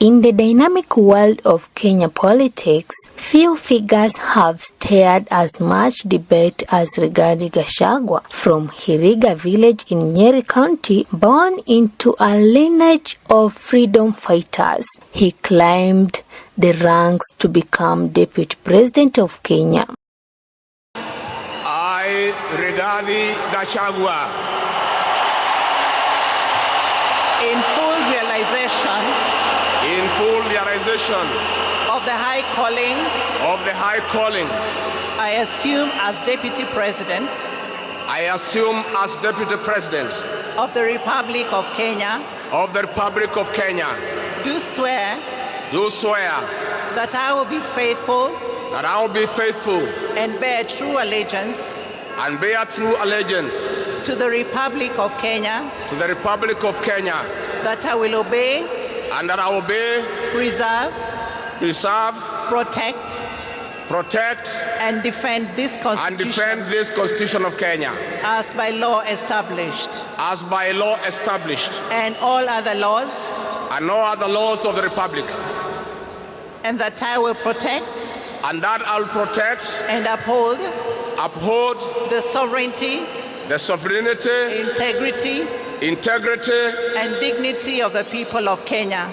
In the dynamic world of Kenya politics, few figures have stirred as much debate as Rigathi Gachagua. From Hiriga village in Nyeri County, born into a lineage of freedom fighters, he climbed the ranks to become Deputy President of Kenya. I, Rigathi Gachagua, in full realization of the high calling I assume as Deputy President of the Republic of Kenya do swear that I will be faithful and bear true allegiance to the Republic of Kenya, that I will obey, preserve, protect, and defend this Constitution of Kenya as by law established, and all other laws of the Republic, and that I will protect and uphold the sovereignty, integrity, and dignity of the people of Kenya.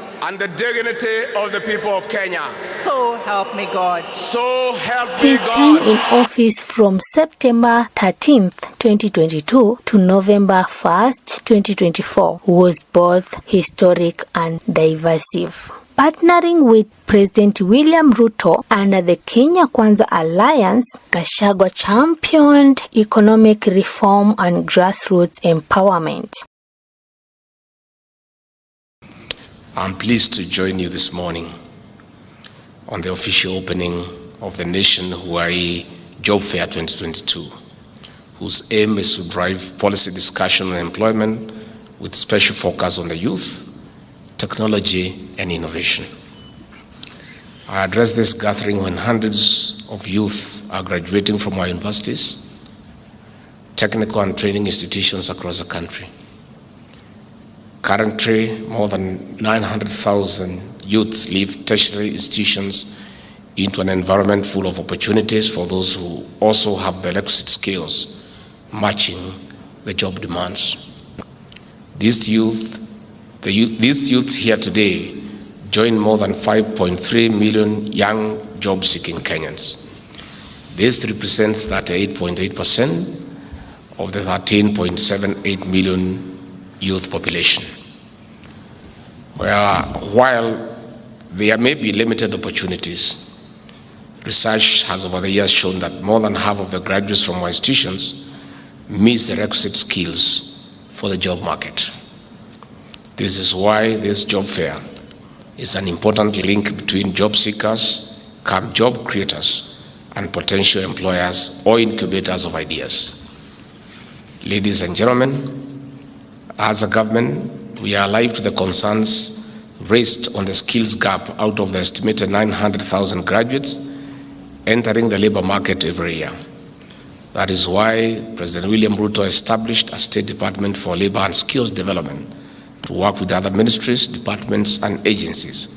So help me God. His time in office from September 13th, 2022 to November 1st, 2024 was both historic and divisive. Partnering with President William Ruto under the Kenya Kwanza Alliance, Gachagua championed economic reform and grassroots empowerment. I'm pleased to join you this morning on the official opening of the Nation Hawaii Job Fair 2022, whose aim is to drive policy discussion on employment with special focus on the youth, technology, and innovation. I address this gathering when hundreds of youth are graduating from our universities, technical and training institutions across the country. Currently, more than 900,000 youths leave tertiary institutions into an environment full of opportunities for those who also have the requisite skills matching the job demands. These youths here today join more than 5.3 million young job-seeking Kenyans. This represents 38.8% of the 13.78 million youth population. While there may be limited opportunities, research has over the years shown that more than half of the graduates from our institutions miss the requisite skills for the job market. This is why this job fair is an important link between job seekers, job creators, and potential employers or incubators of ideas. Ladies and gentlemen, as a government, we are alive to the concerns raised on the skills gap out of the estimated 900,000 graduates entering the labor market every year. That is why President William Ruto established a State Department for Labor and Skills Development to work with other ministries, departments, and agencies,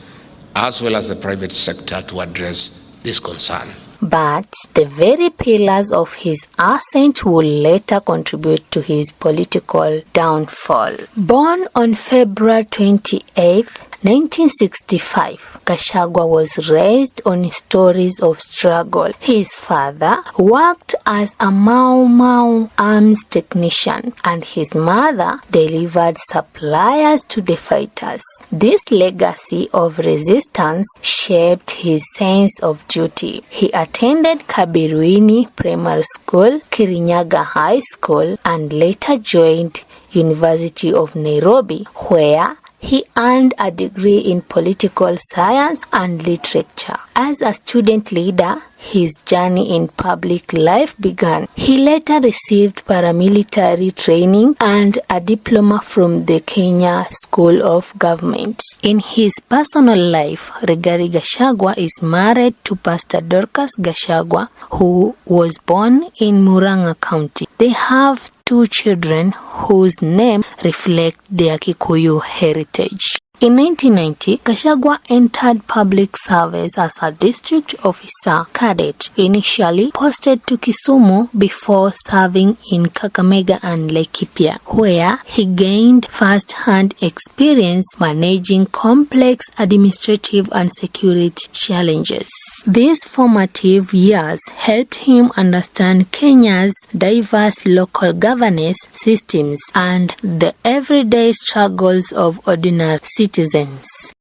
as well as the private sector to address this concern. But the very pillars of his ascent will later contribute to his political downfall. Born on February 28th, 1965, Gachagua was raised on stories of struggle. His father worked as a Mau Mau arms technician, and his mother delivered supplies to the fighters. This legacy of resistance shaped his sense of duty. He attended Kabiruini Primary School, Kirinyaga High School, and later joined University of Nairobi, where he earned a degree in political science and literature. As a student leader, his journey in public life began. He later received paramilitary training and a diploma from the Kenya School of Government. In his personal life, Rigathi Gachagua is married to Pastor Dorcas Gachagua, who was born in Murang'a County. They have 2 children whose names reflect their Kikuyu heritage. In 1990, Gachagua entered public service as a district officer cadet, initially posted to Kisumu before serving in Kakamega and Laikipia, where he gained first-hand experience managing complex administrative and security challenges. These formative years helped him understand Kenya's diverse local governance systems and the everyday struggles of ordinary citizens.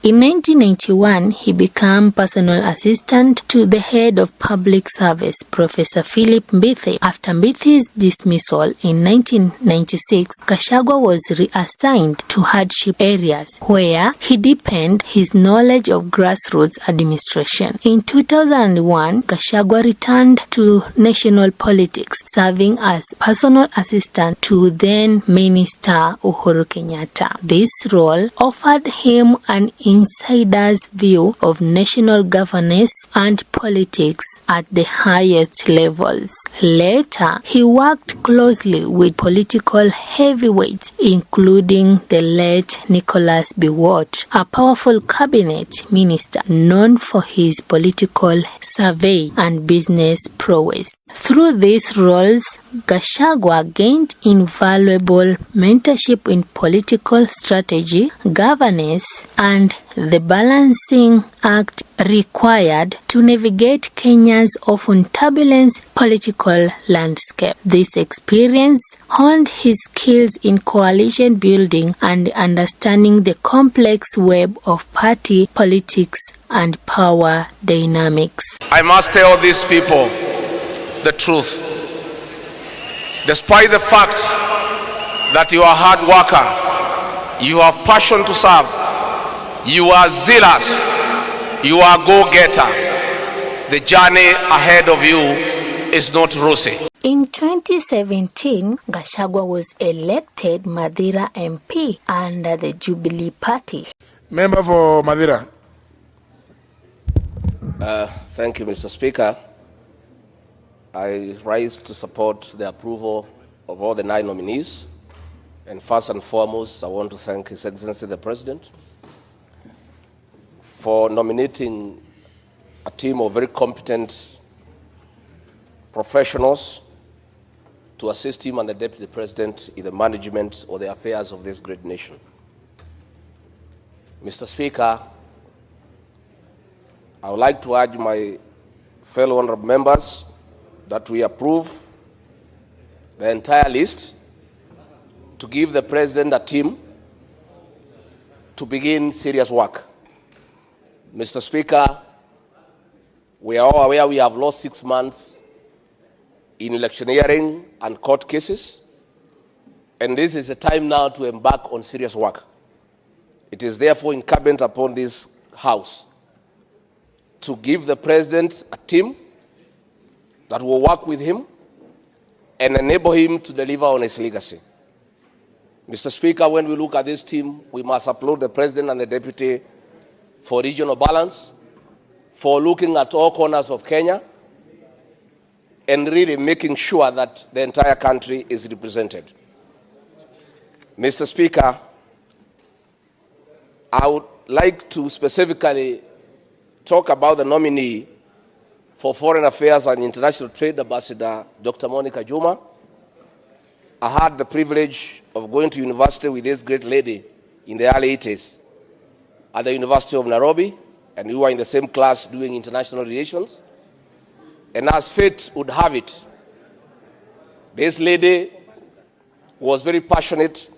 In 1991, he became personal assistant to the head of public service, Professor Philip Mbithi. After Mbithi's dismissal in 1996, Gachagua was reassigned to hardship areas, where he deepened his knowledge of grassroots administration. In 2001, Gachagua returned to national politics, serving as personal assistant to then Minister Uhuru Kenyatta. This role offered him an insider's view of national governance and politics at the highest levels. Later, he worked closely with political heavyweights, including the late Nicholas Biwott, a powerful cabinet minister known for his political survey and business prowess. Through these roles, Gachagua gained invaluable mentorship in political strategy, governance, and the balancing act required to navigate Kenya's often turbulent political landscape. This experience honed his skills in coalition building and understanding the complex web of party politics and power dynamics. I must tell these people the truth. Despite the fact that you are a hard worker, you have passion to serve, you are zealous, you are a go-getter, the journey ahead of you is not rosy. In 2017, Gachagua was elected Madira MP under the Jubilee Party. Member for Madira. Thank you, Mr. Speaker. I rise to support the approval of all the 9 nominees. And first and foremost, I want to thank His Excellency the President for nominating a team of very competent professionals to assist him and the Deputy President in the management of the affairs of this great nation. Mr. Speaker, I would like to urge my fellow honorable members that we approve the entire list to give the President a team to begin serious work. Mr. Speaker, we are all aware we have lost 6 months in electioneering and court cases, and this is a time now to embark on serious work. It is therefore incumbent upon this House to give the President a team that will work with him and enable him to deliver on his legacy. Mr. Speaker, when we look at this team, we must applaud the President and the Deputy for regional balance, for looking at all corners of Kenya, and really making sure that the entire country is represented. Mr. Speaker, I would like to specifically talk about the nominee for Foreign Affairs and International Trade, Ambassador Dr. Monica Juma. I had the privilege of going to university with this great lady in the early 80s at the University of Nairobi, and we were in the same class doing international relations. And as fate would have it, this lady was very passionate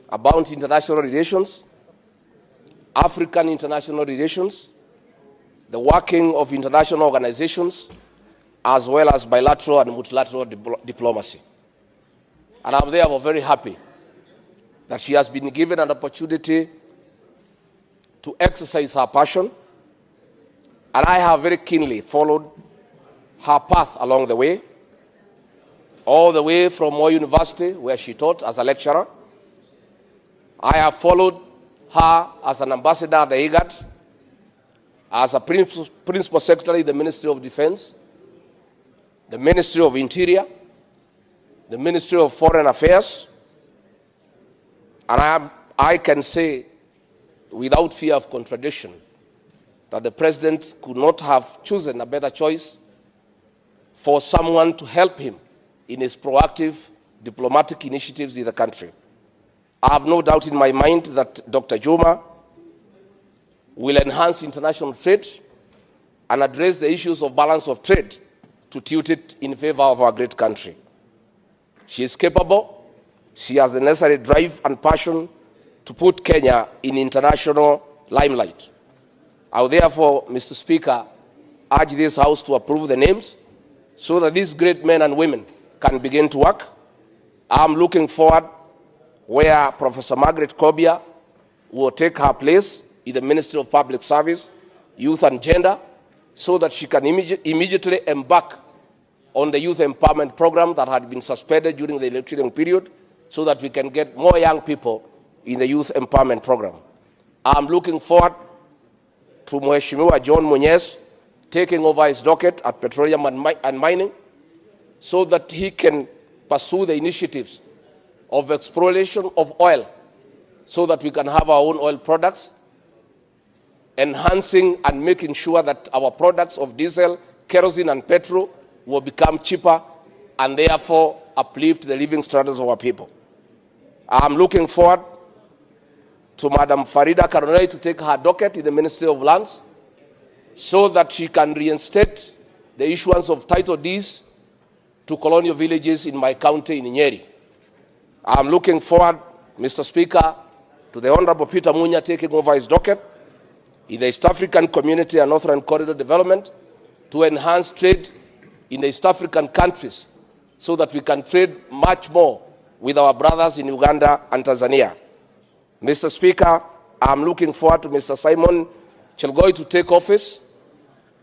about international relations, African international relations, the working of international organizations, as well as bilateral and multilateral diplomacy. And I'm therefore very happy that she has been given an opportunity to exercise her passion, and I have very keenly followed her path along the way, all the way from Moi University, where she taught as a lecturer. I have followed her as an ambassador at the IGAD, as a principal secretary in the Ministry of Defense, the Ministry of Interior, the Ministry of Foreign Affairs, and I can say without fear of contradiction, that the president could not have chosen a better choice for someone to help him in his proactive diplomatic initiatives in the country. I have no doubt in my mind that Dr. Juma will enhance international trade and address the issues of balance of trade to tilt it in favor of our great country. She is capable, she has the necessary drive and passion to put Kenya in international limelight. I will therefore, Mr. Speaker, urge this House to approve the names so that these great men and women can begin to work. I'm looking forward where Professor Margaret Kobia will take her place in the Ministry of Public Service, Youth and Gender, so that she can immediately embark on the youth empowerment program that had been suspended during the electoral period, so that we can get more young people in the youth empowerment program. I'm looking forward to Mheshimiwa John Munyes taking over his docket at Petroleum and Mining, so that he can pursue the initiatives of exploration of oil, so that we can have our own oil products, enhancing and making sure that our products of diesel, kerosene and petrol will become cheaper and therefore uplift the living standards of our people. I'm looking forward to Madam Farida Karunei to take her docket in the Ministry of Lands, so that she can reinstate the issuance of title deeds to colonial villages in my county in Nyeri. I'm looking forward, Mr. Speaker, to the Honorable Peter Munya taking over his docket in the East African Community and Northern Corridor Development to enhance trade in the East African countries, so that we can trade much more with our brothers in Uganda and Tanzania. Mr. Speaker, I'm looking forward to Mr. Simon Chelgoi to take office,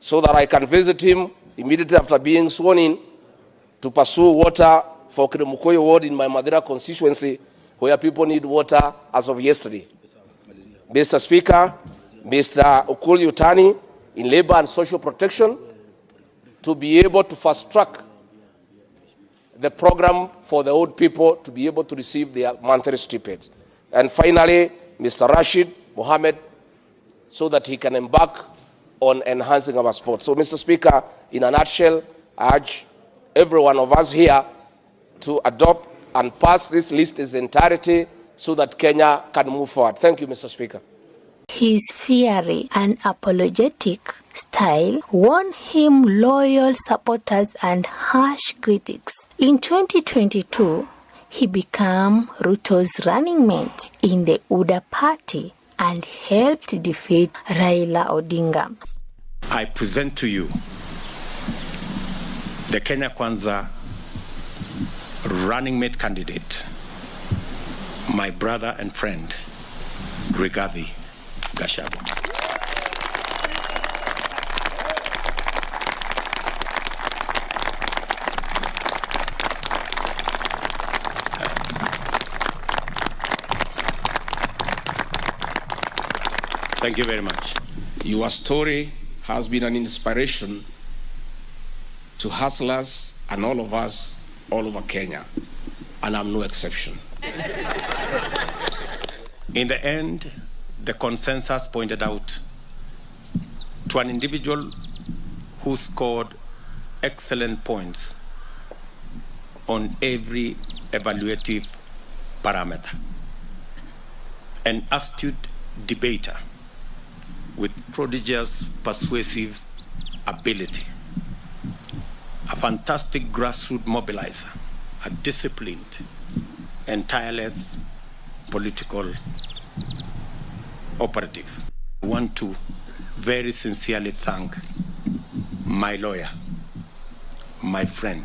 so that I can visit him immediately after being sworn in to pursue water for Kiremukoyo ward in my Madera constituency, where people need water as of yesterday. Mr. Speaker, Mr. Ukuli Utani in labor and social protection to be able to fast track the program for the old people to be able to receive their monthly stipends. And finally, Mr. Rashid Mohammed, so that he can embark on enhancing our sport. So, Mr. Speaker, in a nutshell, I urge every one of us here to adopt and pass this list in its entirety so that Kenya can move forward. Thank you, Mr. Speaker. His fiery and apologetic style won him loyal supporters and harsh critics. In 2022, he became Ruto's running mate in the UDA party and helped defeat Raila Odinga. I present to you the Kenya Kwanza running mate candidate, my brother and friend, Rigathi Gachagua. Thank you very much. Your story has been an inspiration to hustlers and all of us all over Kenya, and I'm no exception. In the end, the consensus pointed out to an individual who scored excellent points on every evaluative parameter, an astute debater with prodigious persuasive ability, a fantastic grassroots mobilizer, a disciplined and tireless political operative. I want to very sincerely thank my lawyer, my friend,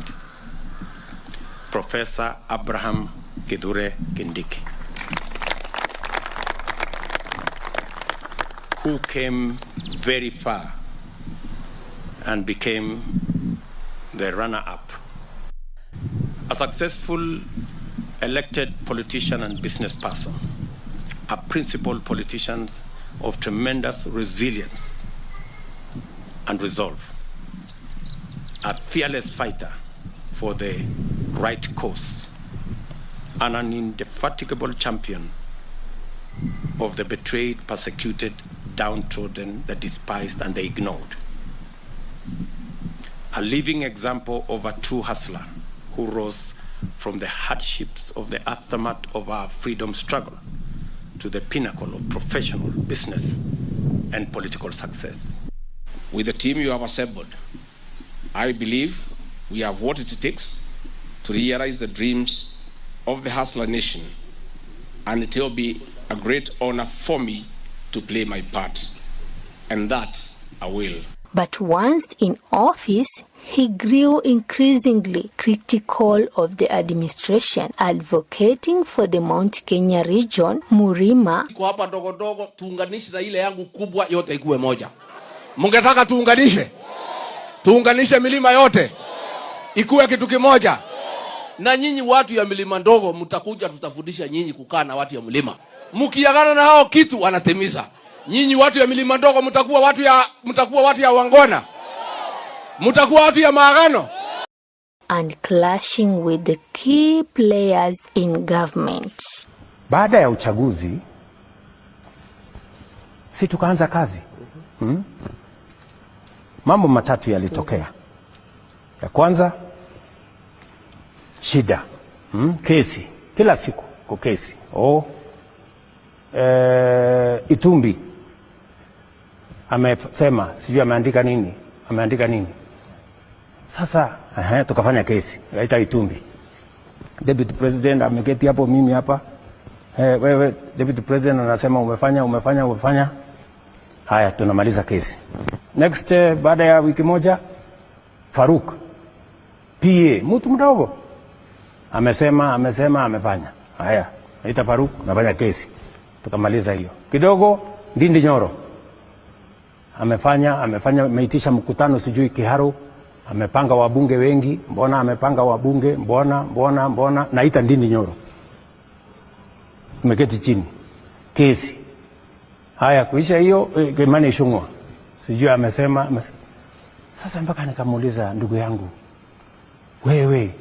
Professor Abraham Kithure Kindiki, who came very far and became the runner-up. A successful elected politician and business person, a principled politician of tremendous resilience and resolve, a fearless fighter for the right cause, and an indefatigable champion of the betrayed, persecuted, downtrodden, the despised, and the ignored. A living example of a true hustler who rose from the hardships of the aftermath of our freedom struggle to the pinnacle of professional, business, and political success. With the team you have assembled, I believe we have what it takes to realize the dreams of the hustler nation, and it will be a great honor for me to play my part, and that I will. But once in office, he grew increasingly critical of the administration, advocating for the Mount Kenya region, Murima. Kwa hapa dogo dogo tuunganishe na ile yangu kubwa yote ikuwe moja. Mungetaka tuunganishe? Tuunganishe milima yote ikuwe kitu kimoja. Na nyinyi watu ya milima ndogo mtakuja tutafundisha nyinyi kukaa na watu ya mlima. Mkiagana na hao kitu wanatimiza. Nyinyi watu ya milima ndogo mtakuwa watu ya wangona. Mtakuwa watu ya maagano. And clashing with the key players in government. Baada ya uchaguzi si tukaanza kazi. Mambo matatu yalitokea. Ya kwanza, shida. Kesi. Kila siku kwa kesi. Itumbi amesema sijui ameandika nini. Sasa tukafanya kesi. Laita Itumbi. Deputy President ameketi hapo, mimi hapa. Wewe Deputy President anasema umefanya. Haya, tunamaliza kesi. Next, baada ya wiki moja, Faruk PA, mtu mdogo, amesema amefanya. Haya, naita Faruk, nafanya kesi. Tukamaliza hiyo. Kidogo Ndindi Nyoro amefanya meitisha mkutano sijui Kiharu, amepanga wabunge wengi. Mbona amepanga wabunge? Mbona naita Ndindi Nyoro. Tumeketi chini. Kesi. Haya, kuisha hiyo, Kimani Ichung'wah sijui amesema. Sasa mpaka nikamuuliza, ndugu yangu, wewe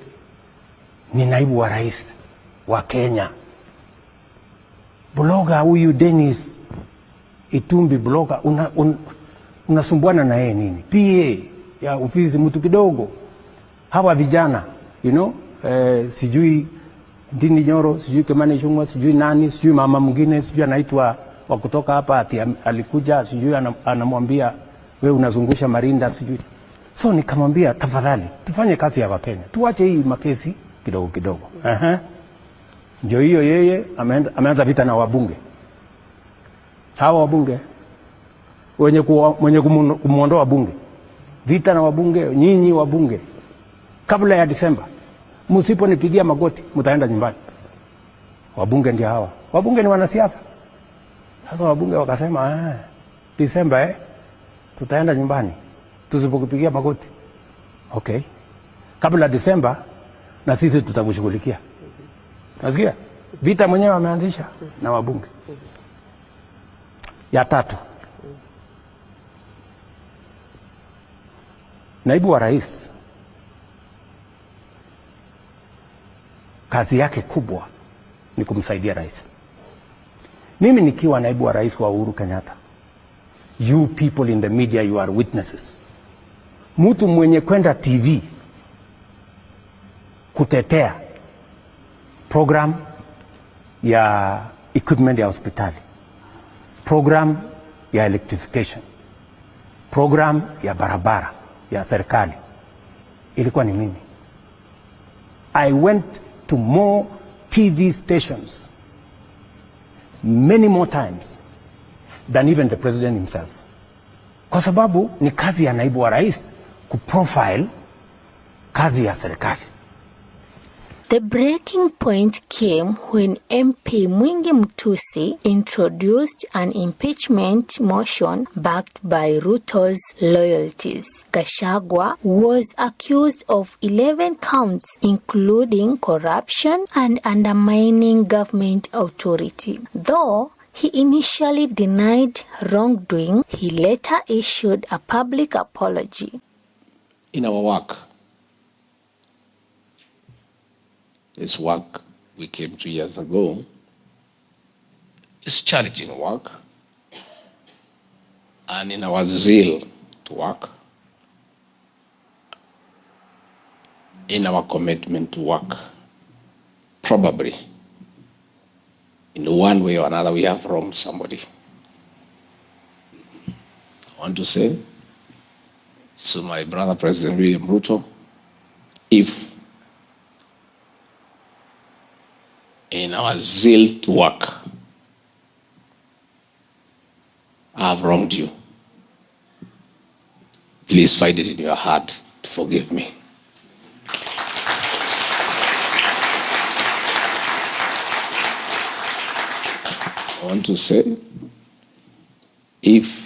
ni naibu wa rais wa Kenya. Bloga huyu Dennis Itumbi, bloga, unasumbuana na yeye nini? PA ya ofisi mtu kidogo. Hawa vijana, sijui Ndindi Nyoro, sijui Kimani Ichung'wah, sijui nani, sijui mama mwingine, sijui anaitwa wa kutoka hapa ati alikuja, sijui anamwambia wewe unazungusha marinda sijui. So nikamwambia, tafadhali tufanye kazi ya Wakenya, tuache hii makesi kidogo. Ndio hiyo, yeye ameanza vita na wabunge. Hawa wabunge mwenye kumuondoa bunge, vita na wabunge. Nyinyi wabunge, kabla ya Disemba msiponipigia magoti mtaenda nyumbani. Wabunge ndio hawa. Wabunge ni wanasiasa. Sasa wabunge wakasema, Disemba tutaenda nyumbani tusipokupigia magoti. Okay. Kabla Disemba na sisi tutakushughulikia. Nasikia? Vita mwenyewe ameanzisha na wabunge. Ya tatu. Naibu wa rais, kazi yake kubwa ni kumsaidia rais. Mimi nikiwa naibu wa rais wa Uhuru Kenyatta, you people in the media, you are witnesses. Mtu mwenye kwenda TV kutetea program ya equipment ya hospitali, program ya electrification, program ya barabara ya serikali, ilikuwa ni mimi. I went to more TV stations many more times than even the president himself. Kwa sababu ni kazi ya naibu wa rais kuprofile kazi ya serikali. The breaking point came when MP Mwingi Mtusi introduced an impeachment motion backed by Ruto's loyalties. Gachagua was accused of 11 counts, including corruption and undermining government authority. Though he initially denied wrongdoing, he later issued a public apology. In our work, this work we came 2 years ago, is challenging work, and in our zeal to work, in our commitment to work, probably in one way or another we have wronged somebody. I want to say to my brother President William Ruto, if in our zeal to work I have wronged you, please find it in your heart to forgive me. I want to say, if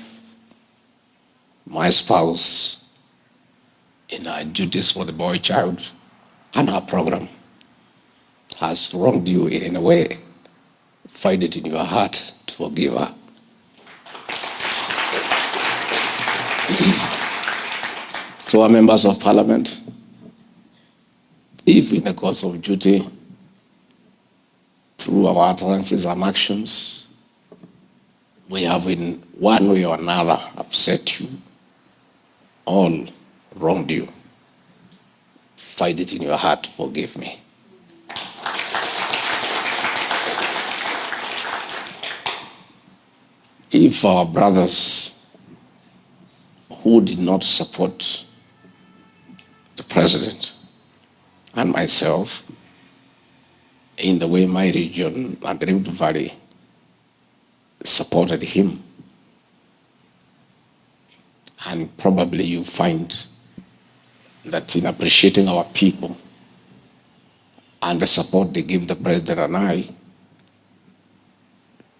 my spouse in our duties for the boy child and our program has wronged you in any way, find it in your heart to forgive her. To our members of parliament, if in the course of duty, through our utterances and actions, we have in one way or another upset you, all wronged you, find it in your heart to forgive me. If our brothers who did not support the president and myself in the way my region and the Rift Valley supported him, and probably you find that in appreciating our people and the support they give the president and I,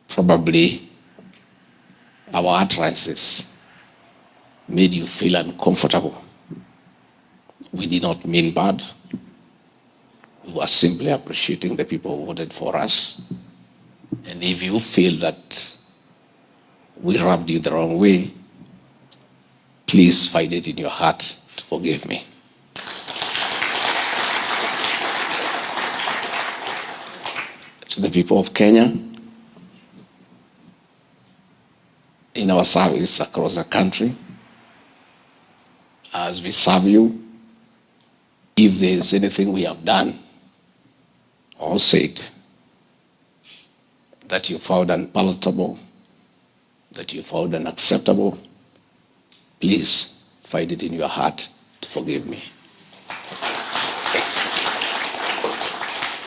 probably our utterances made you feel uncomfortable. We did not mean bad. We were simply appreciating the people who voted for us. And if you feel that we rubbed you the wrong way, please find it in your heart to forgive me. To the people of Kenya, in our service across the country, as we serve you, if there is anything we have done or said that you found unpalatable, that you found unacceptable, please find it in your heart to forgive me.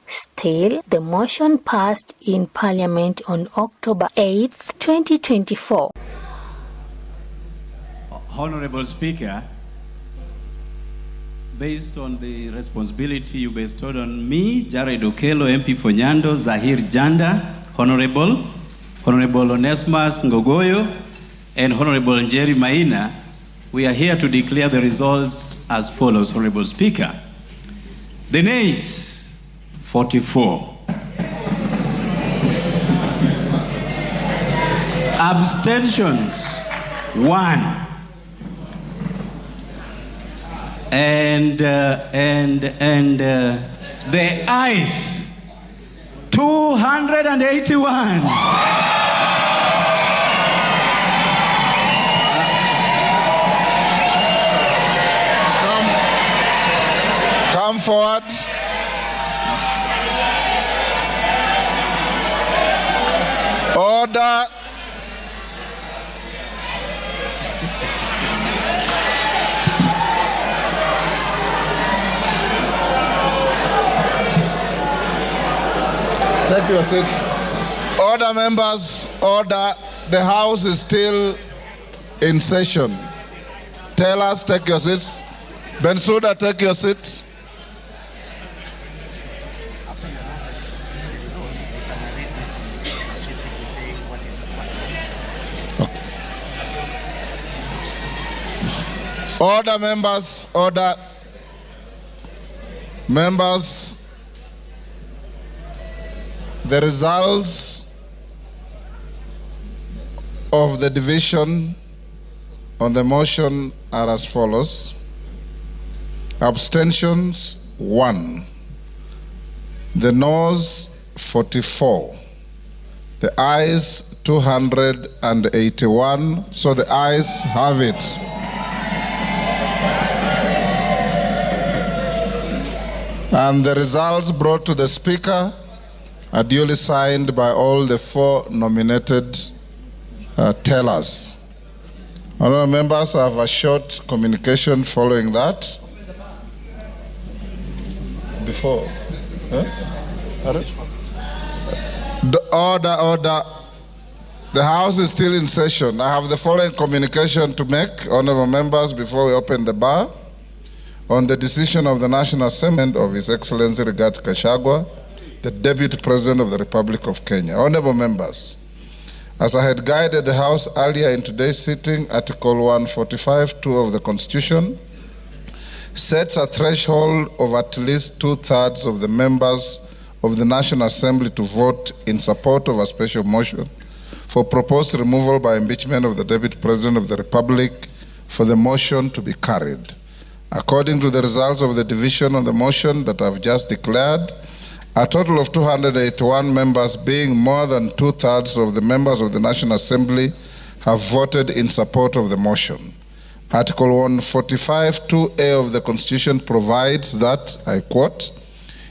Still, the motion passed in Parliament on October 8, 2024. Honorable Speaker, based on the responsibility you bestowed on me, Jared Okello, MP for Nyando, Zahir Janda, Honorable Onesmus Ngogoyo, and Honorable Njeri Maina, we are here to declare the results as follows, Honorable Speaker. The nays, 44. Abstentions, 1. And the ayes, 281. Come forward. Order. Take your seats. Order, members, order. The House is still in session. Tell us, take your seats. Bensouda, take your seat. Order, members, order. Members, the results of the division on the motion are as follows. Abstentions, 1. The noes, 44. The ayes 281, so the ayes have it. And the results brought to the Speaker are duly signed by all the 4 nominated tellers. Honourable members, I have a short communication following that. Before. Order. The House is still in session. I have the following communication to make, honourable members, before we open the bar, on the decision of the National Assembly of His Excellency Rigathi Gachagua, the Deputy President of the Republic of Kenya. Honourable members, as I had guided the House earlier in today's sitting, Article 145(2) of the Constitution sets a threshold of at least 2/3 of the members of the National Assembly to vote in support of a special motion for proposed removal by impeachment of the Deputy President of the Republic for the motion to be carried. According to the results of the division on the motion that I've just declared, a total of 281 members, being more than 2/3 of the members of the National Assembly, have voted in support of the motion. Article 145(2)(a) of the Constitution provides that, I quote,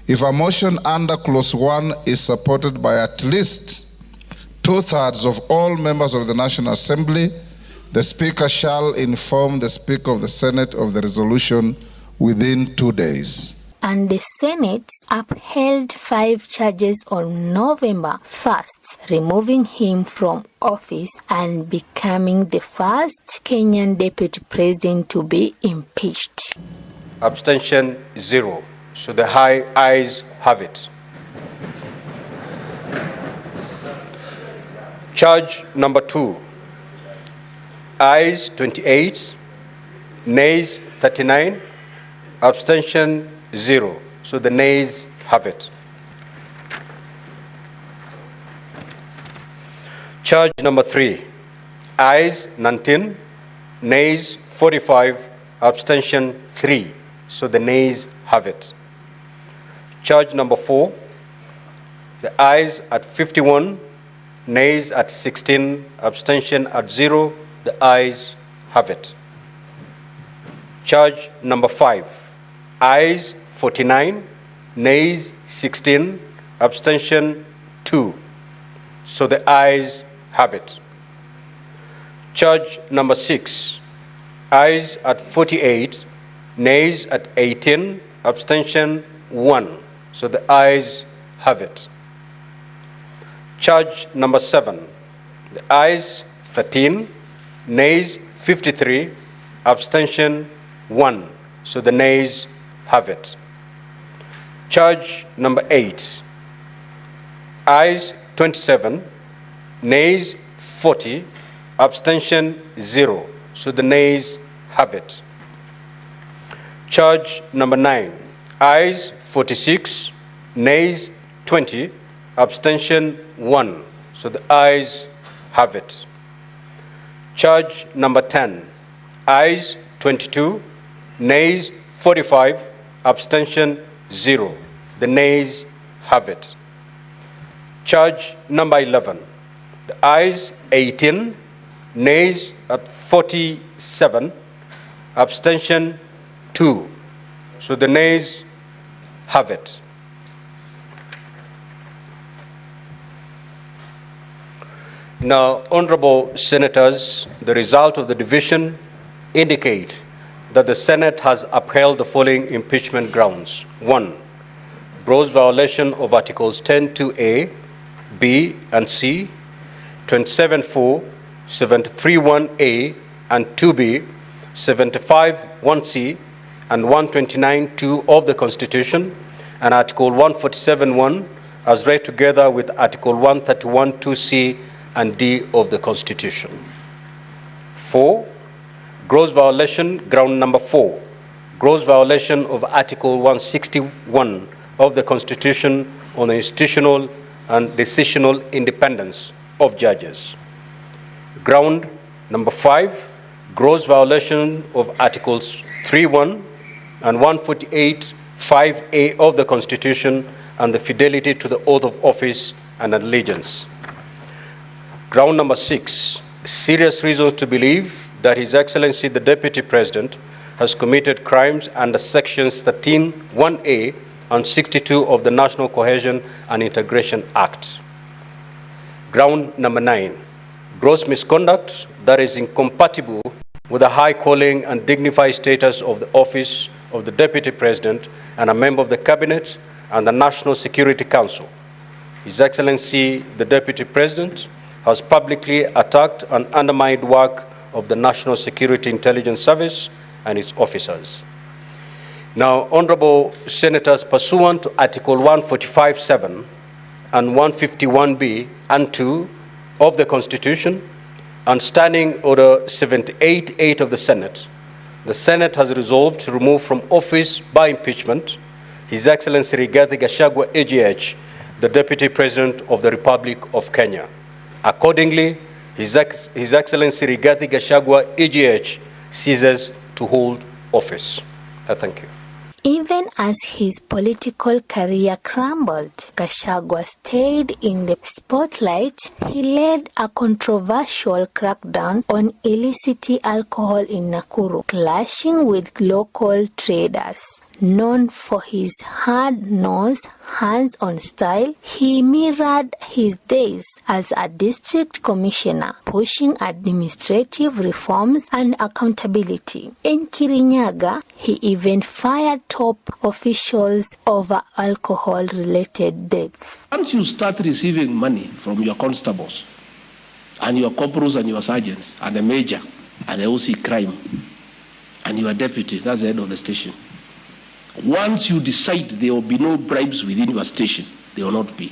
if a motion under Clause 1 is supported by at least 2/3 of all members of the National Assembly, the Speaker shall inform the Speaker of the Senate of the resolution within 2 days. And the Senate upheld 5 charges on November 1st, removing him from office and becoming the first Kenyan deputy president to be impeached. Abstention 0. So the ayes have it. Charge number 2. Ayes 28, nays 39, abstention 0. So the nays have it. Charge number 3. Ayes 19, nays 45, abstention 3. So the nays have it. Charge number 4. The ayes at 51, nays at 16, abstention at 0. The ayes have it. Charge number 5. Ayes 49, nays 16, abstention 2. So the ayes have it. Charge number 6. Ayes at 48, nays at 18, abstention 1. So the ayes have it. Charge number 7. The ayes 13, nays 53, abstention 1. So the nays have it. Charge number 8. Ayes 27, nays 40, abstention 0. So the nays have it. Charge number 9. Ayes 46, nays 20, abstention 1. So the ayes have it. Charge number 10. Ayes 22, nays 45, abstention 0. The nays have it. Charge number 11. The ayes 18, nays at 47, abstention 2. So the nays have it. Now, honorable senators, the result of the division indicate that the Senate has upheld the following impeachment grounds. 1. Gross violation of Articles 10(2)(a), B, and C, 27(4), 73(1)(a), and 2B, 75(1)(c), and 129(2) of the Constitution, and Article 147(1) as read together with Article 131(2)(c) and D of the Constitution. 4. Gross violation, ground number 4. Gross violation of Article 161 of the Constitution on the institutional and decisional independence of judges. Ground number 5. Gross violation of Articles 3(1) and 148(5)(a) of the Constitution and the fidelity to the oath of office and allegiance. Ground number 6, serious reasons to believe that His Excellency the Deputy President has committed crimes under sections 13(1)(a) and 62 of the National Cohesion and Integration Act. Ground number 9, gross misconduct that is incompatible with the high calling and dignified status of the office of the Deputy President and a member of the Cabinet and the National Security Council. His Excellency the Deputy President has publicly attacked and undermined work of the National Security Intelligence Service and its officers. Now, Honorable Senators, pursuant to Article 145(7) and 151(b) and 2 of the Constitution and Standing Order 78(8) of the Senate has resolved to remove from office by impeachment His Excellency Rigathi Gachagua, AGH, the Deputy President of the Republic of Kenya. Accordingly, His Excellency Rigathi Gachagua, AGH, ceases to hold office. Thank you. Even as his political career crumbled, Gachagua stayed in the spotlight. He led a controversial crackdown on illicit alcohol in Nakuru, clashing with local traders. Known for his hard-nosed, hands-on style, he mirrored his days as a district commissioner, pushing administrative reforms and accountability. In Kirinyaga, he even fired top officials over alcohol-related deaths. Once you start receiving money from your constables and your corporals and your sergeants and the major and the OC crime and your deputy, that's the head of the station. Once you decide there will be no bribes within your station, there will not be.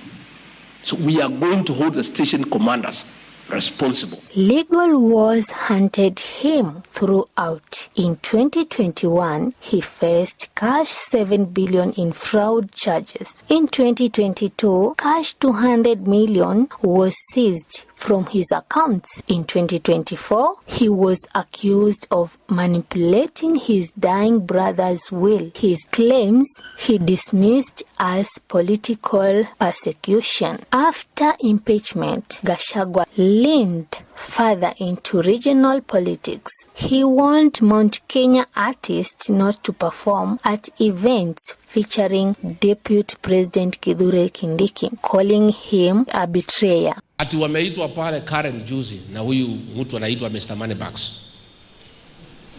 So we are going to hold the station commanders responsible. Legal wars hunted him throughout. In 2021, he faced cash 7 billion in fraud charges. In 2022, cash 200 million was seized from his accounts. In 2024, he was accused of manipulating his dying brother's will. His claims he dismissed as political persecution. After impeachment, Gachagua leaned further into regional politics. He warned Mount Kenya artists not to perform at events featuring Deputy President Kithure Kindiki, calling him a betrayer. Ati wameitwa pale Karen juzi na huyu mtu anaitwa Mr. Moneybags.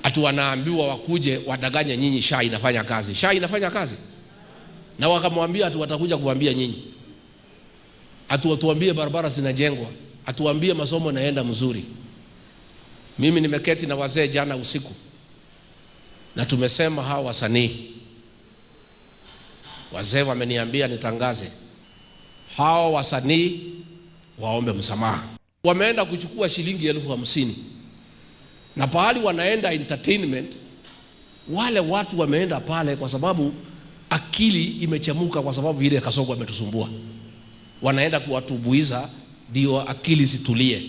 Ati wanaambiwa wakuje wadanganye nyinyi SHA inafanya kazi. SHA inafanya kazi. Na wakamwambia ati watakuja kuambia nyinyi. Ati watuambie barabara zinajengwa. Atuambie masomo naenda mzuri. Mimi nimeketi na wazee jana usiku. Na tumesema hawa wasanii. Wazee wameniambia nitangaze. Hawa wasanii waombe msamaha. Wameenda kuchukua shilingi 50,000. Na pahali wanaenda entertainment, wale watu wameenda pale kwa sababu akili imechemuka kwa sababu ile Kasongo ametusumbua. Wanaenda kuwatubuiza ndio akili situlie.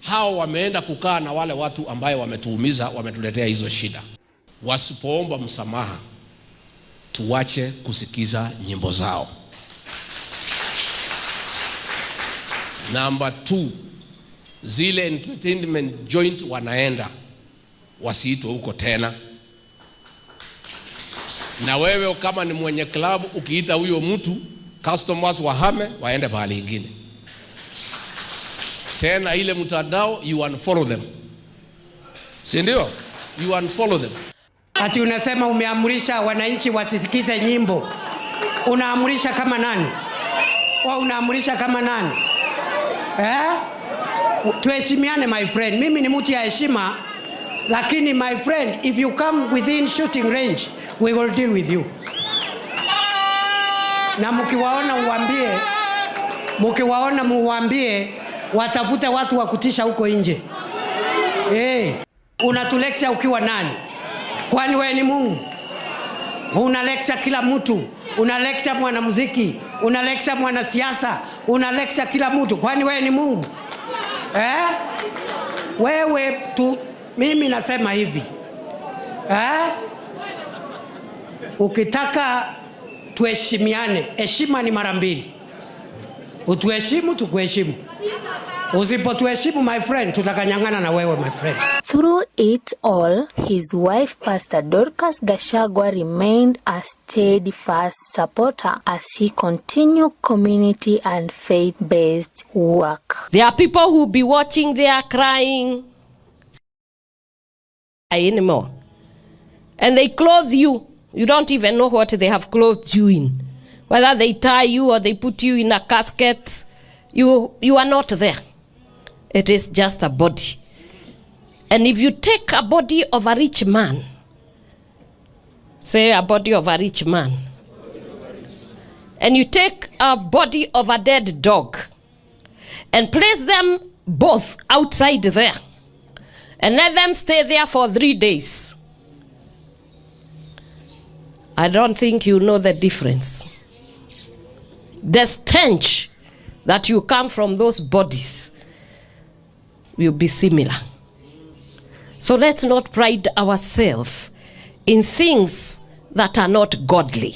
Hao wameenda kukaa na wale watu ambaye wametuumiza, wametuletea hizo shida. Wasipoomba msamaha, tuache kusikiza nyimbo zao. Number 2, zile entertainment joint wanaenda wasiitwe huko tena. Na wewe kama ni mwenye club ukiita huyo mtu, customers wahame waende pahali ingine. Tena ile mtandao you unfollow them. Si ndio? You unfollow them. Ati unasema umeamrisha wananchi wasisikize nyimbo. Unaamrisha kama nani? Unaamrisha kama nani? Tuheshimiane my friend. Mimi ni mtu ya heshima, lakini my friend, if you come within shooting range, we will deal with you. Na mkiwaona muambie watafute watu wa kutisha huko nje. Unatulecture ukiwa nani? Kwani wewe ni Mungu? Una lecture kila mtu. Una lecture mwanamuziki, una lecture mwanasiasa, una lecture kila mtu. Kwani wewe ni Mungu? Wewe tu, mimi nasema hivi. Ukitaka tuheshimiane, heshima ni mara mbili. Utuheshimu, tukuheshimu. Usipotuheshimu my friend, tutakanyang'ana na wewe my friend. Through it all, his wife Pastor Dorcas Gachagua remained a steadfast supporter as he continued community and faith-based work. There are people who be watching, they are crying anymore. And they clothe you. You don't even know what they have clothed you in. Whether they tie you or they put you in a casket, you are not there. It is just a body. And if you take a body of a rich man, say a body of a rich man, and you take a body of a dead dog and place them both outside there and let them stay there for 3 days, I don't think you know the difference. The stench that you come from those bodies will be similar. So let's not pride ourselves in things that are not godly.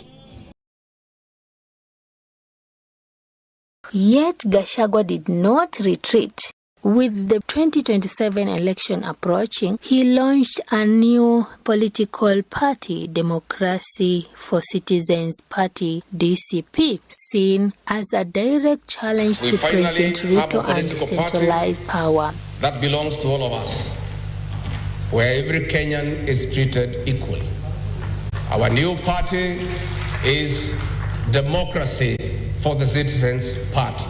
Yet Gachagua did not retreat. With the 2027 election approaching, he launched a new political party, Democracy for Citizens Party, DCP, seen as a direct challenge to President Ruto and decentralized power. That belongs to all of us, where every Kenyan is treated equally. Our new party is Democracy for the Citizens Party.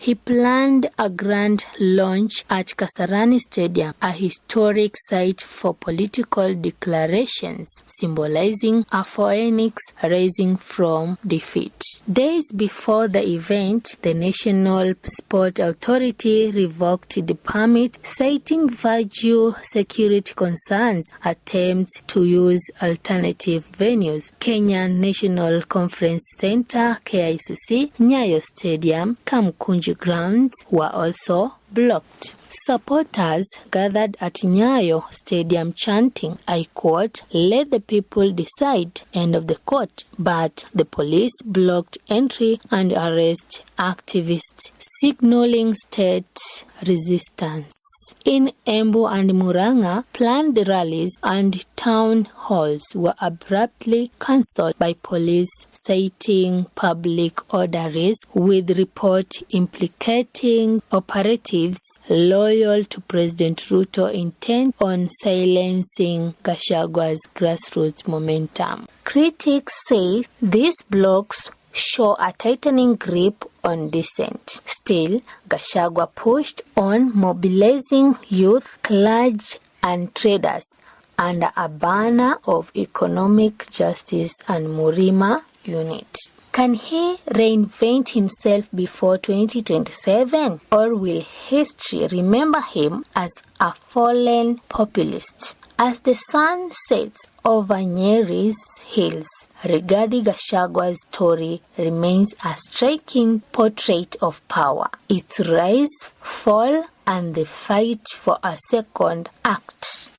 He planned a grand launch at Kasarani Stadium, a historic site for political declarations, symbolizing a phoenix rising from defeat. Days before the event, the National Sport Authority revoked the permit, citing virtue security concerns. Attempts to use alternative venues, Kenyan National Conference Center, KICC, Nyayo Stadium, Kamkunji grounds were also blocked. Supporters gathered at Nyayo Stadium chanting, I quote, "Let the people decide," end of the quote. But the police blocked entry and arrested activists, signaling state resistance. In Embu and Muranga, planned rallies and town halls were abruptly cancelled by police, citing public order risk, with report implicating operatives loyal to President Ruto intent on silencing Gachagua's grassroots momentum. Critics say these blocks show a tightening grip on dissent. Still, Gachagua pushed on mobilizing youth, clergy and traders under a banner of economic justice and Murima unit. Can he reinvent himself before 2027, or will history remember him as a fallen populist? As the sun sets over Nyeri's hills, Rigathi Gachagua's story remains a striking portrait of power, its rise, fall, and the fight for a second act.